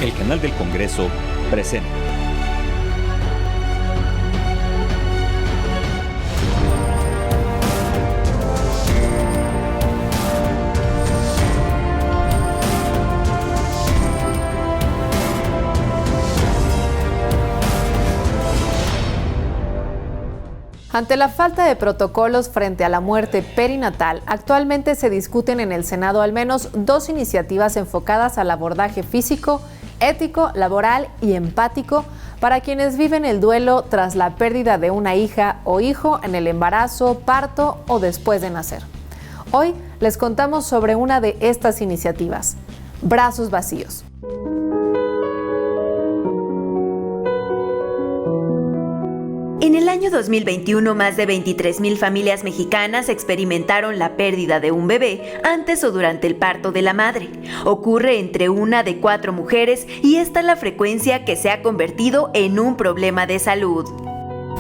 El canal del Congreso presenta. Ante la falta de protocolos frente a la muerte perinatal, actualmente se discuten en el Senado al menos 2 iniciativas enfocadas al abordaje físico, ético, laboral y empático para quienes viven el duelo tras la pérdida de una hija o hijo en el embarazo, parto o después de nacer. Hoy les contamos sobre una de estas iniciativas, Brazos Vacíos. En el año 2021, más de 23,000 familias mexicanas experimentaron la pérdida de un bebé antes o durante el parto de la madre. Ocurre entre 1 de 4 mujeres y esta es la frecuencia que se ha convertido en un problema de salud.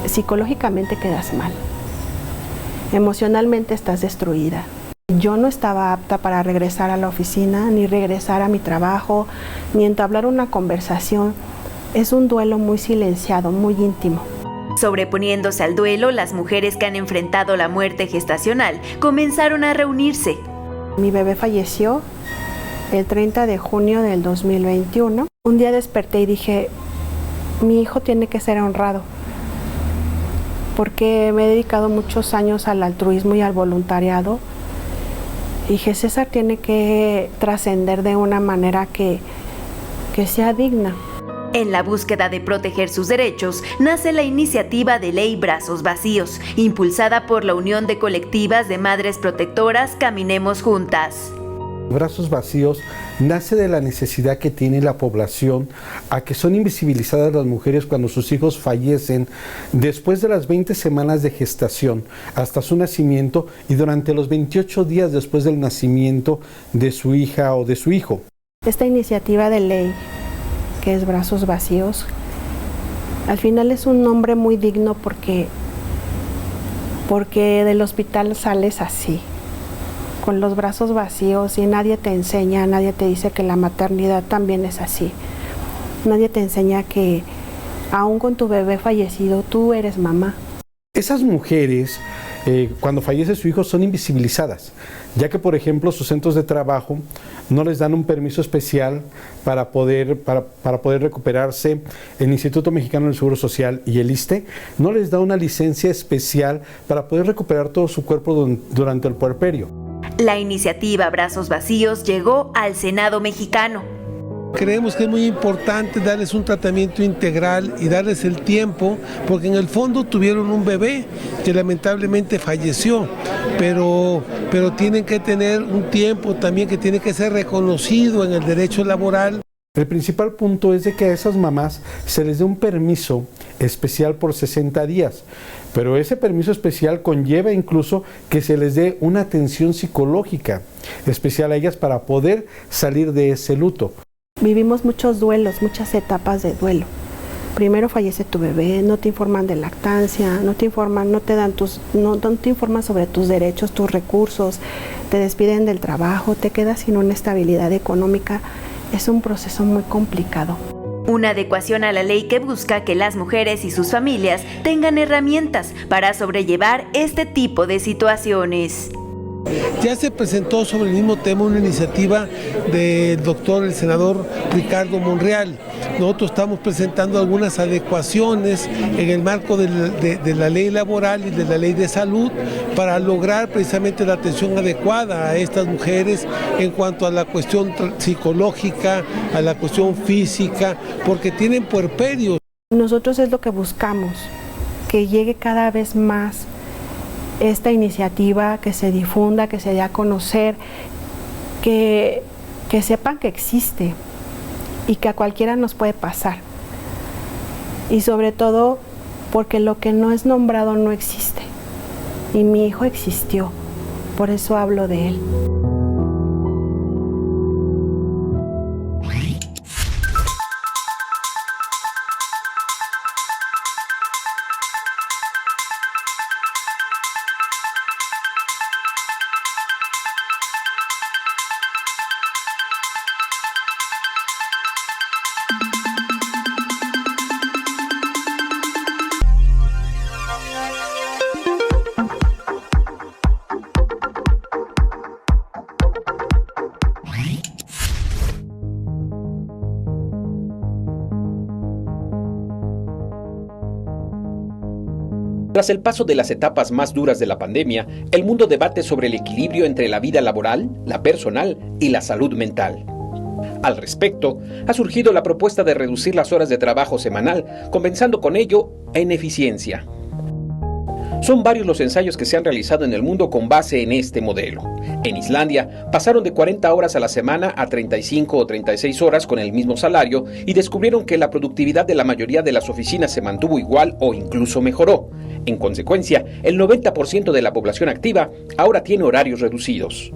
Psicológicamente quedas mal, emocionalmente estás destruida. Yo no estaba apta para regresar a la oficina, ni regresar a mi trabajo, ni entablar una conversación. Es un duelo muy silenciado, muy íntimo. Sobreponiéndose al duelo, las mujeres que han enfrentado la muerte gestacional comenzaron a reunirse. Mi bebé falleció el 30 de junio del 2021. Un día desperté y dije, mi hijo tiene que ser honrado, porque me he dedicado muchos años al altruismo y al voluntariado. Y dije, César tiene que trascender de una manera que sea digna. En la búsqueda de proteger sus derechos, nace la iniciativa de ley Brazos Vacíos, impulsada por la Unión de Colectivas de Madres Protectoras Caminemos Juntas. Brazos Vacíos nace de la necesidad que tiene la población a que son invisibilizadas las mujeres cuando sus hijos fallecen después de las 20 semanas de gestación hasta su nacimiento y durante los 28 días después del nacimiento de su hija o de su hijo. Esta iniciativa de ley, que es Brazos Vacíos, al final es un nombre muy digno porque del hospital sales así, con los brazos vacíos, y nadie te enseña, nadie te dice que la maternidad también es así. Nadie te enseña que aún con tu bebé fallecido, tú eres mamá. Esas mujeres, cuando fallece su hijo, son invisibilizadas, ya que, por ejemplo, sus centros de trabajo no les dan un permiso especial para poder recuperarse. El Instituto Mexicano del Seguro Social y el ISSSTE no les da una licencia especial para poder recuperar todo su cuerpo durante el puerperio. La iniciativa Brazos Vacíos llegó al Senado mexicano. Creemos que es muy importante darles un tratamiento integral y darles el tiempo, porque en el fondo tuvieron un bebé que lamentablemente falleció, pero tienen que tener un tiempo también que tiene que ser reconocido en el derecho laboral. El principal punto es de que a esas mamás se les dé un permiso especial por 60 días, pero ese permiso especial conlleva incluso que se les dé una atención psicológica especial a ellas para poder salir de ese luto. Vivimos muchos duelos, muchas etapas de duelo. Primero fallece tu bebé, no te informan de lactancia, no te informan sobre tus derechos, tus recursos, te despiden del trabajo, te quedas sin una estabilidad económica. Es un proceso muy complicado. Una adecuación a la ley que busca que las mujeres y sus familias tengan herramientas para sobrellevar este tipo de situaciones. Ya se presentó sobre el mismo tema una iniciativa del doctor, el senador Ricardo Monreal. Nosotros estamos presentando algunas adecuaciones en el marco de la ley laboral y de la ley de salud para lograr precisamente la atención adecuada a estas mujeres en cuanto a la cuestión psicológica, a la cuestión física, porque tienen puerperios. Nosotros es lo que buscamos, que llegue cada vez más esta iniciativa, que se difunda, que se dé a conocer, que sepan que existe y que a cualquiera nos puede pasar. Y sobre todo porque lo que no es nombrado no existe. Y mi hijo existió, por eso hablo de él. Tras el paso de las etapas más duras de la pandemia, el mundo debate sobre el equilibrio entre la vida laboral, la personal y la salud mental. Al respecto, ha surgido la propuesta de reducir las horas de trabajo semanal, compensando con ello en eficiencia. Son varios los ensayos que se han realizado en el mundo con base en este modelo. En Islandia, pasaron de 40 horas a la semana a 35 o 36 horas con el mismo salario y descubrieron que la productividad de la mayoría de las oficinas se mantuvo igual o incluso mejoró. En consecuencia, el 90% de la población activa ahora tiene horarios reducidos.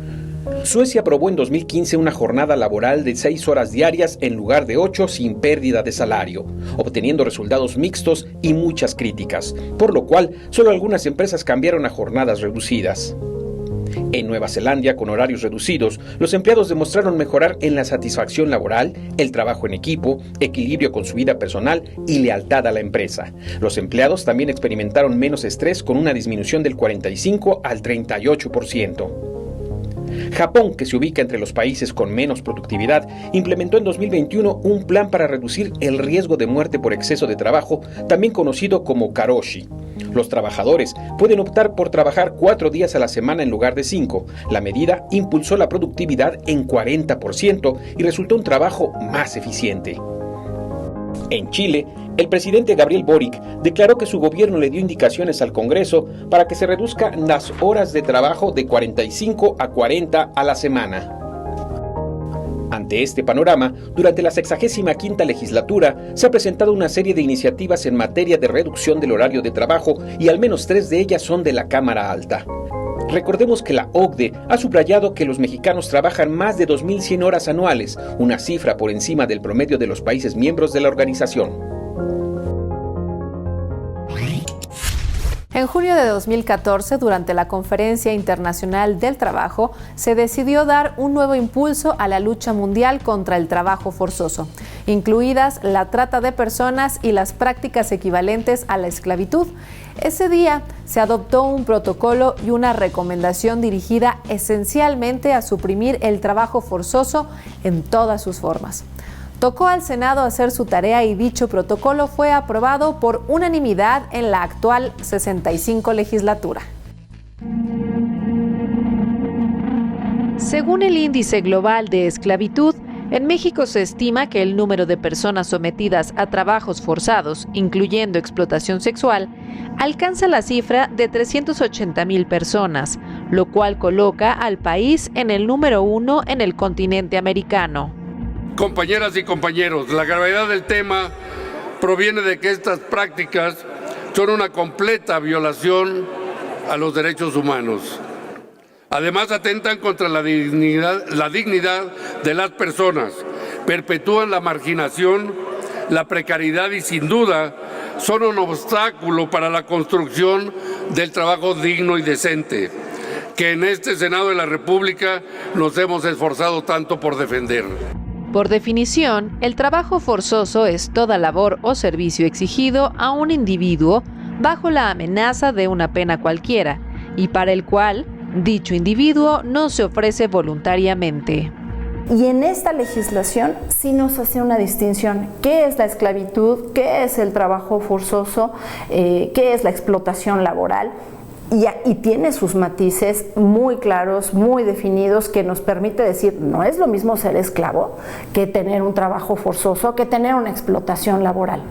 Suecia aprobó en 2015 una jornada laboral de 6 horas diarias en lugar de 8 sin pérdida de salario, obteniendo resultados mixtos y muchas críticas, por lo cual solo algunas empresas cambiaron a jornadas reducidas. En Nueva Zelanda, con horarios reducidos, los empleados demostraron mejorar en la satisfacción laboral, el trabajo en equipo, equilibrio con su vida personal y lealtad a la empresa. Los empleados también experimentaron menos estrés con una disminución del 45 al 38%. Japón, que se ubica entre los países con menos productividad, implementó en 2021 un plan para reducir el riesgo de muerte por exceso de trabajo, también conocido como karoshi. Los trabajadores pueden optar por trabajar 4 días a la semana en lugar de 5. La medida impulsó la productividad en 40% y resultó un trabajo más eficiente. En Chile, el presidente Gabriel Boric declaró que su gobierno le dio indicaciones al Congreso para que se reduzcan las horas de trabajo de 45 a 40 a la semana. Ante este panorama, durante la 65ª legislatura se ha presentado una serie de iniciativas en materia de reducción del horario de trabajo y al menos 3 de ellas son de la Cámara Alta. Recordemos que la OCDE ha subrayado que los mexicanos trabajan más de 2.100 horas anuales, una cifra por encima del promedio de los países miembros de la organización. En junio de 2014, durante la Conferencia Internacional del Trabajo, se decidió dar un nuevo impulso a la lucha mundial contra el trabajo forzoso, incluidas la trata de personas y las prácticas equivalentes a la esclavitud. Ese día se adoptó un protocolo y una recomendación dirigida esencialmente a suprimir el trabajo forzoso en todas sus formas. Tocó al Senado hacer su tarea y dicho protocolo fue aprobado por unanimidad en la actual 65 legislatura. Según el Índice Global de Esclavitud, en México se estima que el número de personas sometidas a trabajos forzados, incluyendo explotación sexual, alcanza la cifra de 380,000 personas, lo cual coloca al país en el número 1 en el continente americano. Compañeras y compañeros, la gravedad del tema proviene de que estas prácticas son una completa violación a los derechos humanos. Además, atentan contra la dignidad de las personas, perpetúan la marginación, la precariedad y, sin duda, son un obstáculo para la construcción del trabajo digno y decente, que en este Senado de la República nos hemos esforzado tanto por defender. Por definición, el trabajo forzoso es toda labor o servicio exigido a un individuo bajo la amenaza de una pena cualquiera y para el cual dicho individuo no se ofrece voluntariamente. Y en esta legislación sí nos hace una distinción. ¿Qué es la esclavitud? ¿Qué es el trabajo forzoso? ¿Qué es la explotación laboral? Y tiene sus matices muy claros, muy definidos, que nos permite decir, no es lo mismo ser esclavo que tener un trabajo forzoso, que tener una explotación laboral.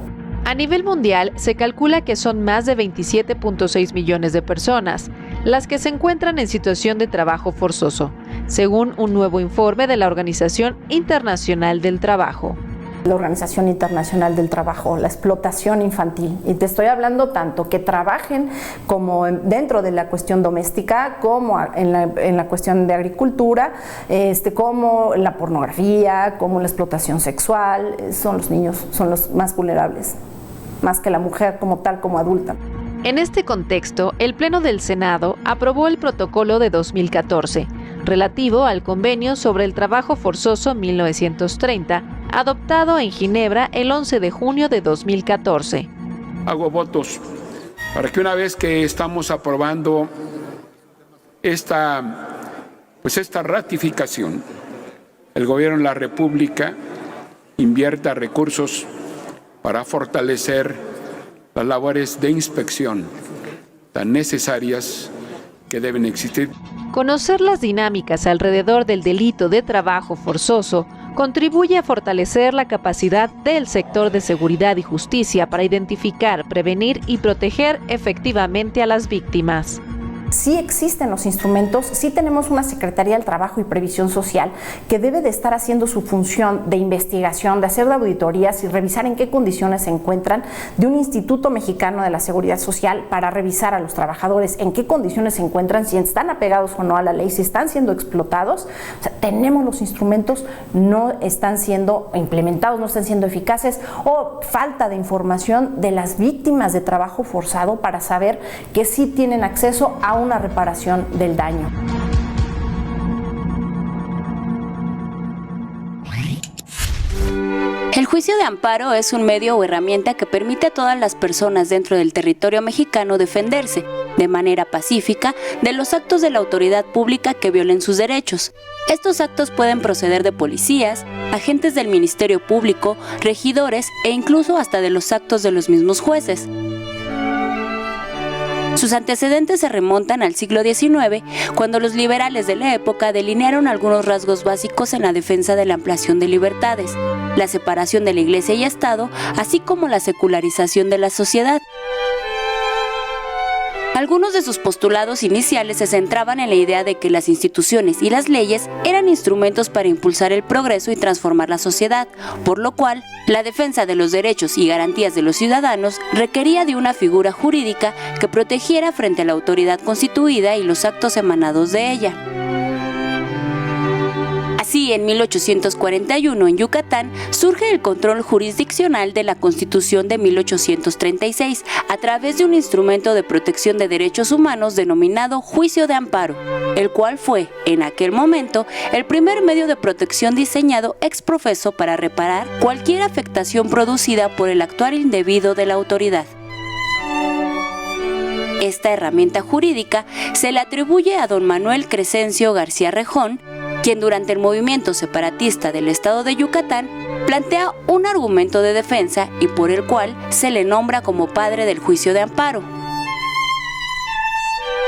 A nivel mundial, se calcula que son más de 27.6 millones de personas las que se encuentran en situación de trabajo forzoso, según un nuevo informe de la Organización Internacional del Trabajo. La Organización Internacional del Trabajo, la explotación infantil. Y te estoy hablando tanto que trabajen como dentro de la cuestión doméstica, como en la cuestión de agricultura, como en la pornografía, como en la explotación sexual. Son los niños, son los más vulnerables, más que la mujer como tal, como adulta. En este contexto, el Pleno del Senado aprobó el protocolo de 2014, relativo al Convenio sobre el Trabajo Forzoso 1930, adoptado en Ginebra el 11 de junio de 2014. Hago votos para que una vez que estamos aprobando esta ratificación, el Gobierno de la República invierta recursos para fortalecer las labores de inspección tan necesarias que deben existir. Conocer las dinámicas alrededor del delito de trabajo forzoso contribuye a fortalecer la capacidad del sector de seguridad y justicia para identificar, prevenir y proteger efectivamente a las víctimas. Sí existen los instrumentos, sí tenemos una Secretaría del Trabajo y Previsión Social que debe de estar haciendo su función de investigación, de hacer de auditorías y revisar en qué condiciones se encuentran, de un Instituto Mexicano de la Seguridad Social para revisar a los trabajadores en qué condiciones se encuentran, si están apegados o no a la ley, si están siendo explotados. O sea, tenemos los instrumentos, no están siendo implementados, no están siendo eficaces, o falta de información de las víctimas de trabajo forzado para saber que sí tienen acceso a una reparación del daño. El juicio de amparo es un medio o herramienta que permite a todas las personas dentro del territorio mexicano defenderse, de manera pacífica, de los actos de la autoridad pública que violen sus derechos. Estos actos pueden proceder de policías, agentes del Ministerio Público, regidores e incluso hasta de los actos de los mismos jueces. Sus antecedentes se remontan al siglo XIX, cuando los liberales de la época delinearon algunos rasgos básicos en la defensa de la ampliación de libertades, la separación de la Iglesia y Estado, así como la secularización de la sociedad. Algunos de sus postulados iniciales se centraban en la idea de que las instituciones y las leyes eran instrumentos para impulsar el progreso y transformar la sociedad, por lo cual la defensa de los derechos y garantías de los ciudadanos requería de una figura jurídica que protegiera frente a la autoridad constituida y los actos emanados de ella. Así, en 1841, en Yucatán, surge el control jurisdiccional de la Constitución de 1836 a través de un instrumento de protección de derechos humanos denominado juicio de amparo, el cual fue, en aquel momento, el primer medio de protección diseñado ex professo para reparar cualquier afectación producida por el actuar indebido de la autoridad. Esta herramienta jurídica se le atribuye a don Manuel Crescencio García Rejón, quien durante el movimiento separatista del estado de Yucatán plantea un argumento de defensa y por el cual se le nombra como padre del juicio de amparo.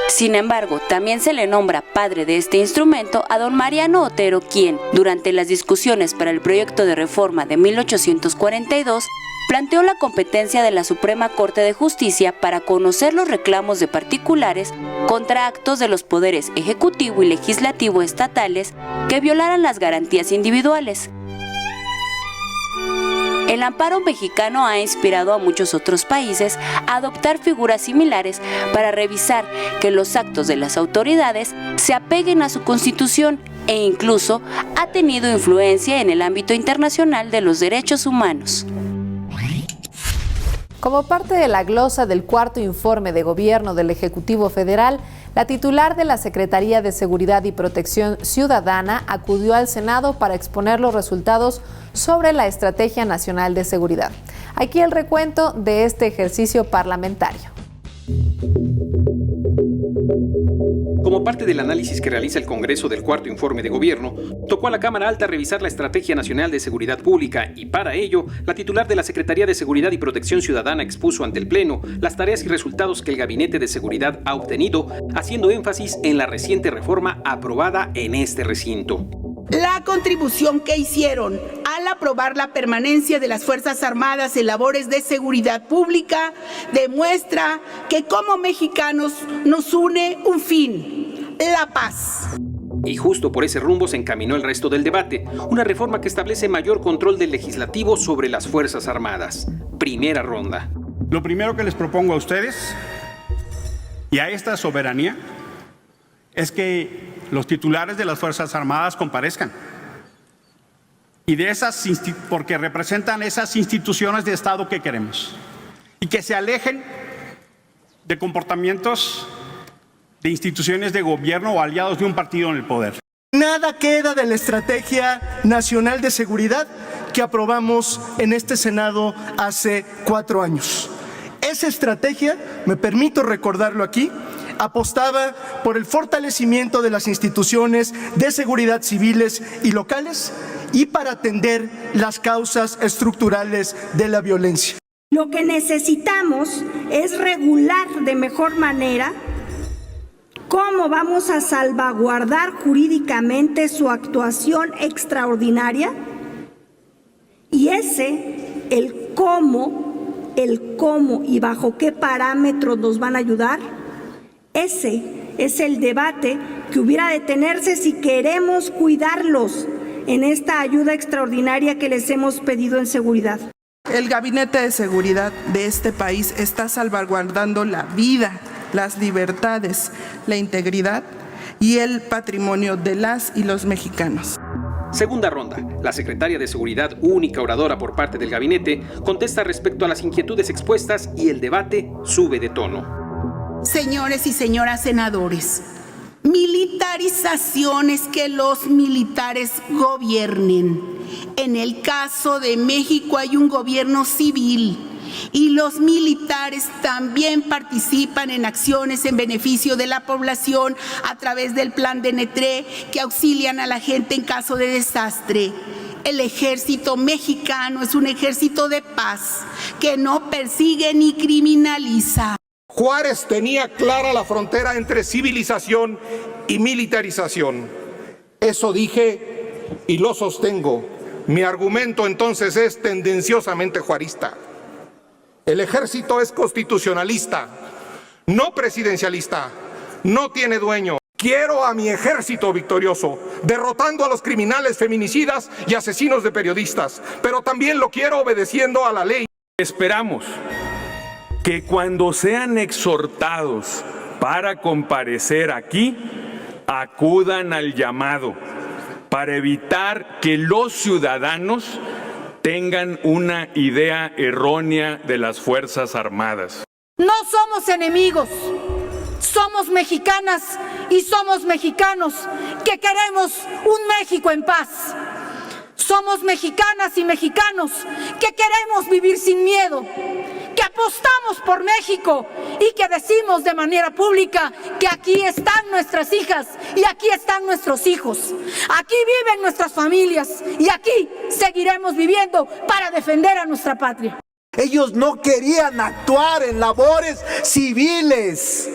Sin embargo, también se le nombra padre de este instrumento a don Mariano Otero, quien, durante las discusiones para el proyecto de reforma de 1842, planteó la competencia de la Suprema Corte de Justicia para conocer los reclamos de particulares contra actos de los poderes ejecutivo y legislativo estatales que violaran las garantías individuales. El amparo mexicano ha inspirado a muchos otros países a adoptar figuras similares para revisar que los actos de las autoridades se apeguen a su constitución e incluso ha tenido influencia en el ámbito internacional de los derechos humanos. Como parte de la glosa del cuarto informe de gobierno del Ejecutivo Federal, la titular de la Secretaría de Seguridad y Protección Ciudadana acudió al Senado para exponer los resultados sobre la Estrategia Nacional de Seguridad. Aquí el recuento de este ejercicio parlamentario. Como parte del análisis que realiza el Congreso del cuarto informe de gobierno, tocó a la Cámara Alta revisar la Estrategia Nacional de Seguridad Pública y para ello, la titular de la Secretaría de Seguridad y Protección Ciudadana expuso ante el Pleno las tareas y resultados que el Gabinete de Seguridad ha obtenido, haciendo énfasis en la reciente reforma aprobada en este recinto. La contribución que hicieron al aprobar la permanencia de las Fuerzas Armadas en labores de seguridad pública demuestra que como mexicanos nos une un fin, la paz. Y justo por ese rumbo se encaminó el resto del debate, una reforma que establece mayor control del legislativo sobre las Fuerzas Armadas. Primera ronda. Lo primero que les propongo a ustedes y a esta soberanía es que los titulares de las Fuerzas Armadas comparezcan. Y de esas, porque representan esas instituciones de Estado que queremos. Y que se alejen de comportamientos de instituciones de gobierno o aliados de un partido en el poder. Nada queda de la Estrategia Nacional de Seguridad que aprobamos en este Senado hace 4 años. Esa estrategia, me permito recordarlo aquí, apostaba por el fortalecimiento de las instituciones de seguridad civiles y locales y para atender las causas estructurales de la violencia. Lo que necesitamos es regular de mejor manera cómo vamos a salvaguardar jurídicamente su actuación extraordinaria y el cómo y bajo qué parámetros nos van a ayudar. Ese es el debate que hubiera de tenerse si queremos cuidarlos en esta ayuda extraordinaria que les hemos pedido en seguridad. El Gabinete de Seguridad de este país está salvaguardando la vida, las libertades, la integridad y el patrimonio de las y los mexicanos. Segunda ronda. La secretaria de Seguridad, única oradora por parte del gabinete, contesta respecto a las inquietudes expuestas y el debate sube de tono. Señores y señoras senadores, militarización es que los militares gobiernen. En el caso de México hay un gobierno civil y los militares también participan en acciones en beneficio de la población a través del plan de Netré que auxilian a la gente en caso de desastre. El ejército mexicano es un ejército de paz que no persigue ni criminaliza. Juárez tenía clara la frontera entre civilización y militarización. Eso dije y lo sostengo. Mi argumento entonces es tendenciosamente juarista. El ejército es constitucionalista, no presidencialista, no tiene dueño. Quiero a mi ejército victorioso, derrotando a los criminales feminicidas y asesinos de periodistas, pero también lo quiero obedeciendo a la ley. Esperamos que cuando sean exhortados para comparecer aquí, acudan al llamado para evitar que los ciudadanos tengan una idea errónea de las Fuerzas Armadas. No somos enemigos, somos mexicanas y somos mexicanos que queremos un México en paz. Somos mexicanas y mexicanos que queremos vivir sin miedo, que apostamos por México y que decimos de manera pública que aquí están nuestras hijas y aquí están nuestros hijos. Aquí viven nuestras familias y aquí seguiremos viviendo para defender a nuestra patria. Ellos no querían actuar en labores civiles.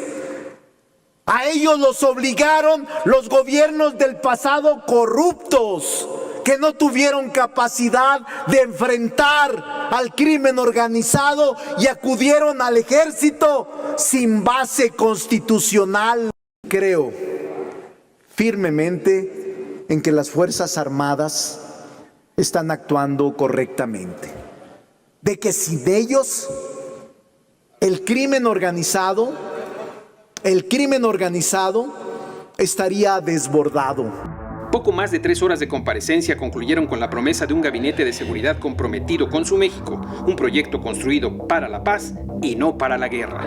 A ellos los obligaron los gobiernos del pasado corruptos, que no tuvieron capacidad de enfrentar al crimen organizado y acudieron al ejército sin base constitucional. Creo firmemente en que las Fuerzas Armadas están actuando correctamente. De que sin ellos el crimen organizado estaría desbordado. Poco más de 3 horas de comparecencia concluyeron con la promesa de un gabinete de seguridad comprometido con su México, un proyecto construido para la paz y no para la guerra.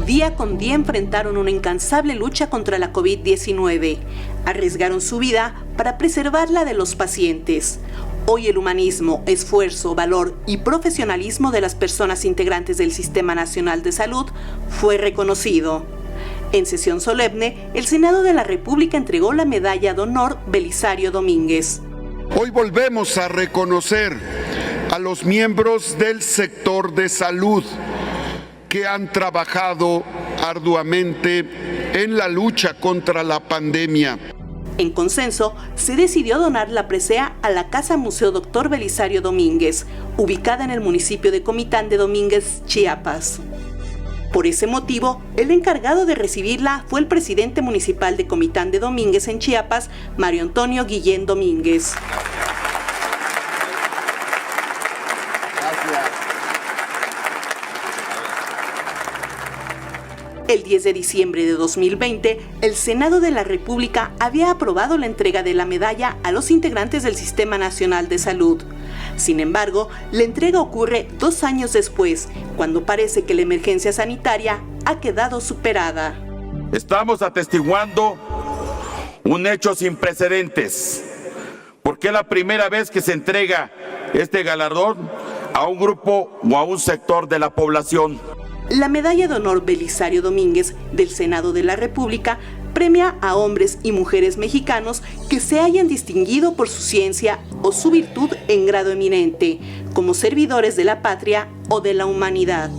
Día con día enfrentaron una incansable lucha contra la COVID-19. Arriesgaron su vida para preservarla de los pacientes. Hoy el humanismo, esfuerzo, valor y profesionalismo de las personas integrantes del Sistema Nacional de Salud fue reconocido. En sesión solemne, el Senado de la República entregó la medalla de honor Belisario Domínguez. Hoy volvemos a reconocer a los miembros del sector de salud que han trabajado arduamente en la lucha contra la pandemia. En consenso, se decidió donar la presea a la Casa Museo Dr. Belisario Domínguez, ubicada en el municipio de Comitán de Domínguez, Chiapas. Por ese motivo, el encargado de recibirla fue el presidente municipal de Comitán de Domínguez en Chiapas, Mario Antonio Guillén Domínguez. El 10 de diciembre de 2020, el Senado de la República había aprobado la entrega de la medalla a los integrantes del Sistema Nacional de Salud. Sin embargo, la entrega ocurre 2 años después, cuando parece que la emergencia sanitaria ha quedado superada. Estamos atestiguando un hecho sin precedentes, porque es la primera vez que se entrega este galardón a un grupo o a un sector de la población. La Medalla de Honor Belisario Domínguez del Senado de la República premia a hombres y mujeres mexicanos que se hayan distinguido por su ciencia o su virtud en grado eminente, como servidores de la patria o de la humanidad.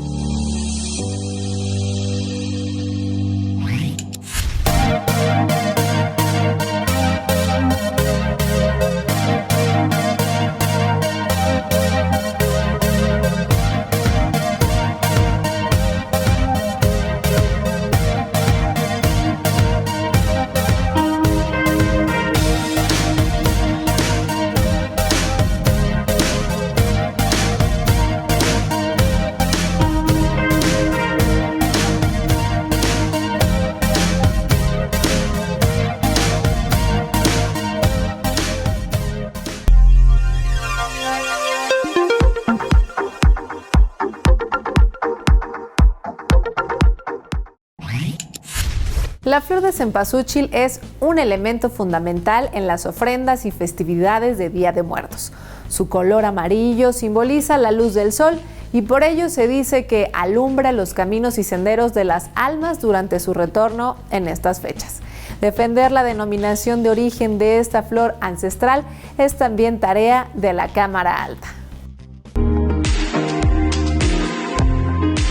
La flor de cempasúchil es un elemento fundamental en las ofrendas y festividades de Día de Muertos. Su color amarillo simboliza la luz del sol y por ello se dice que alumbra los caminos y senderos de las almas durante su retorno en estas fechas. Defender la denominación de origen de esta flor ancestral es también tarea de la Cámara Alta.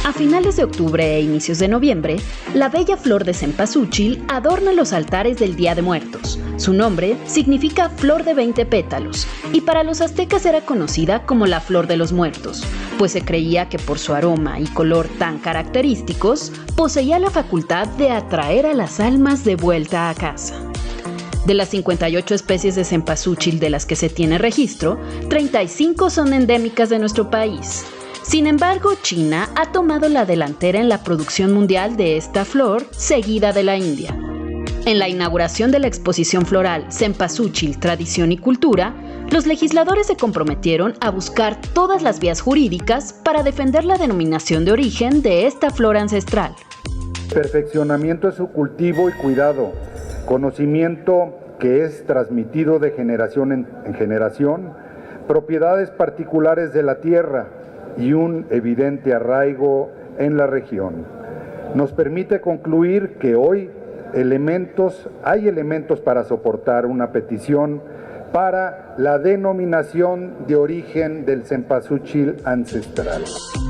A finales de octubre e inicios de noviembre, la bella flor de cempasúchil adorna los altares del Día de Muertos. Su nombre significa flor de 20 pétalos y para los aztecas era conocida como la flor de los muertos, pues se creía que por su aroma y color tan característicos, poseía la facultad de atraer a las almas de vuelta a casa. De las 58 especies de cempasúchil de las que se tiene registro, 35 son endémicas de nuestro país. Sin embargo, China ha tomado la delantera en la producción mundial de esta flor, seguida de la India. En la inauguración de la exposición floral Cempasúchil, Tradición y Cultura, los legisladores se comprometieron a buscar todas las vías jurídicas para defender la denominación de origen de esta flor ancestral. Perfeccionamiento de su cultivo y cuidado, conocimiento que es transmitido de generación en generación, propiedades particulares de la tierra, y un evidente arraigo en la región. Nos permite concluir que hoy hay elementos para soportar una petición para la denominación de origen del cempasúchil ancestral.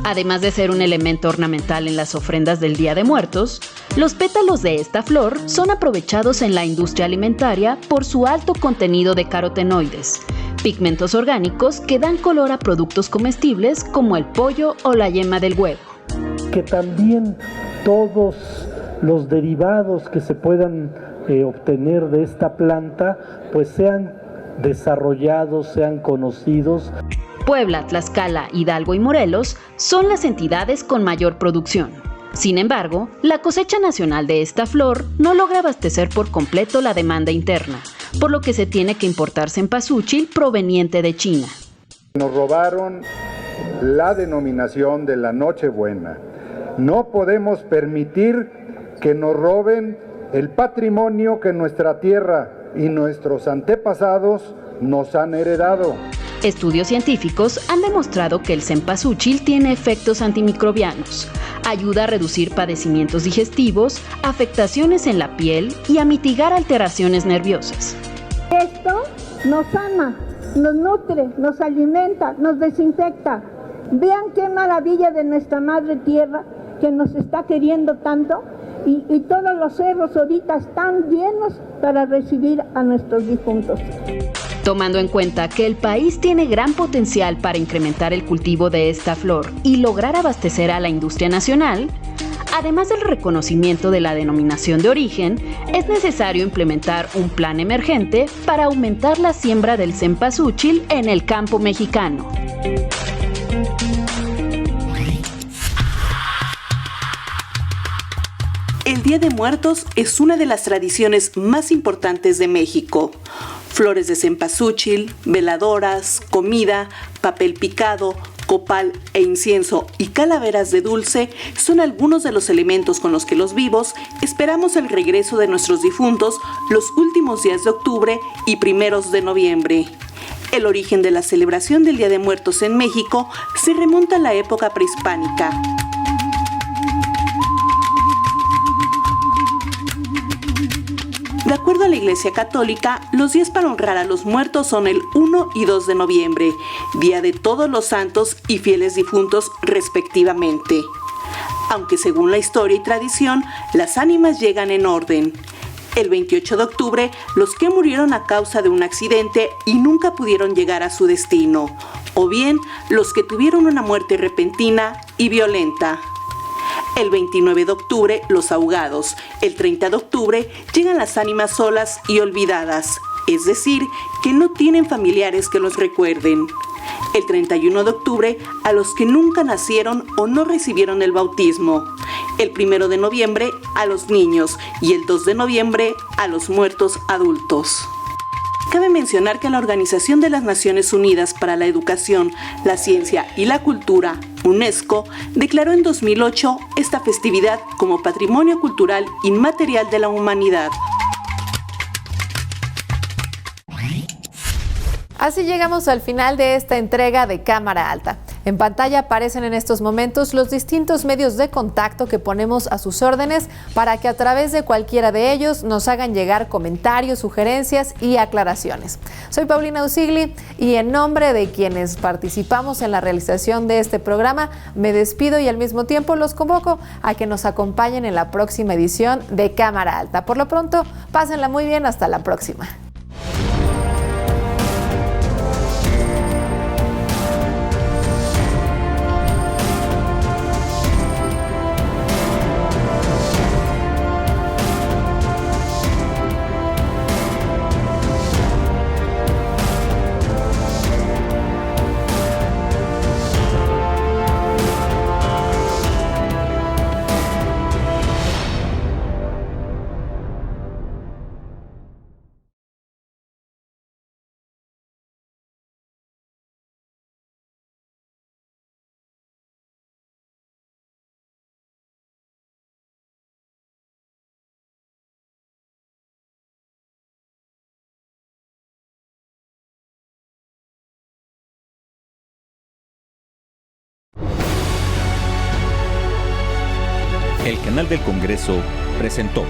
Además de ser un elemento ornamental en las ofrendas del Día de Muertos, los pétalos de esta flor son aprovechados en la industria alimentaria por su alto contenido de carotenoides, pigmentos orgánicos que dan color a productos comestibles como el pollo o la yema del huevo. Que también todos los derivados que se puedan obtener de esta planta pues sean desarrollados, sean conocidos. Puebla, Tlaxcala, Hidalgo y Morelos son las entidades con mayor producción. Sin embargo, la cosecha nacional de esta flor no logra abastecer por completo la demanda interna, por lo que se tiene que importar cempasúchil proveniente de China. Nos robaron la denominación de la Nochebuena. No podemos permitir que nos roben el patrimonio que nuestra tierra y nuestros antepasados nos han heredado. Estudios científicos han demostrado que el cempasúchil tiene efectos antimicrobianos, ayuda a reducir padecimientos digestivos, afectaciones en la piel y a mitigar alteraciones nerviosas. Esto nos sana, nos nutre, nos alimenta, nos desinfecta. Vean qué maravilla de nuestra madre tierra que nos está queriendo tanto y todos los cerros ahorita están llenos para recibir a nuestros difuntos. Tomando en cuenta que el país tiene gran potencial para incrementar el cultivo de esta flor y lograr abastecer a la industria nacional, además del reconocimiento de la denominación de origen, es necesario implementar un plan emergente para aumentar la siembra del cempasúchil en el campo mexicano. El Día de Muertos es una de las tradiciones más importantes de México. Flores de cempasúchil, veladoras, comida, papel picado, copal e incienso y calaveras de dulce son algunos de los elementos con los que los vivos esperamos el regreso de nuestros difuntos los últimos días de octubre y primeros de noviembre. El origen de la celebración del Día de Muertos en México se remonta a la época prehispánica. De acuerdo a la Iglesia Católica, los días para honrar a los muertos son el 1 y 2 de noviembre, Día de Todos los Santos y Fieles Difuntos respectivamente. Aunque según la historia y tradición, las ánimas llegan en orden. El 28 de octubre, los que murieron a causa de un accidente y nunca pudieron llegar a su destino, o bien los que tuvieron una muerte repentina y violenta. El 29 de octubre, los ahogados. El 30 de octubre, llegan las ánimas solas y olvidadas, es decir, que no tienen familiares que los recuerden. El 31 de octubre, a los que nunca nacieron o no recibieron el bautismo. El 1 de noviembre, a los niños, y el 2 de noviembre, a los muertos adultos. Cabe mencionar que la Organización de las Naciones Unidas para la Educación, la Ciencia y la Cultura, UNESCO, declaró en 2008 esta festividad como Patrimonio Cultural Inmaterial de la Humanidad. Así llegamos al final de esta entrega de Cámara Alta. En pantalla aparecen en estos momentos los distintos medios de contacto que ponemos a sus órdenes para que a través de cualquiera de ellos nos hagan llegar comentarios, sugerencias y aclaraciones. Soy Paulina Usigli y en nombre de quienes participamos en la realización de este programa, me despido y al mismo tiempo los convoco a que nos acompañen en la próxima edición de Cámara Alta. Por lo pronto, pásenla muy bien, hasta la próxima. El canal del Congreso presentó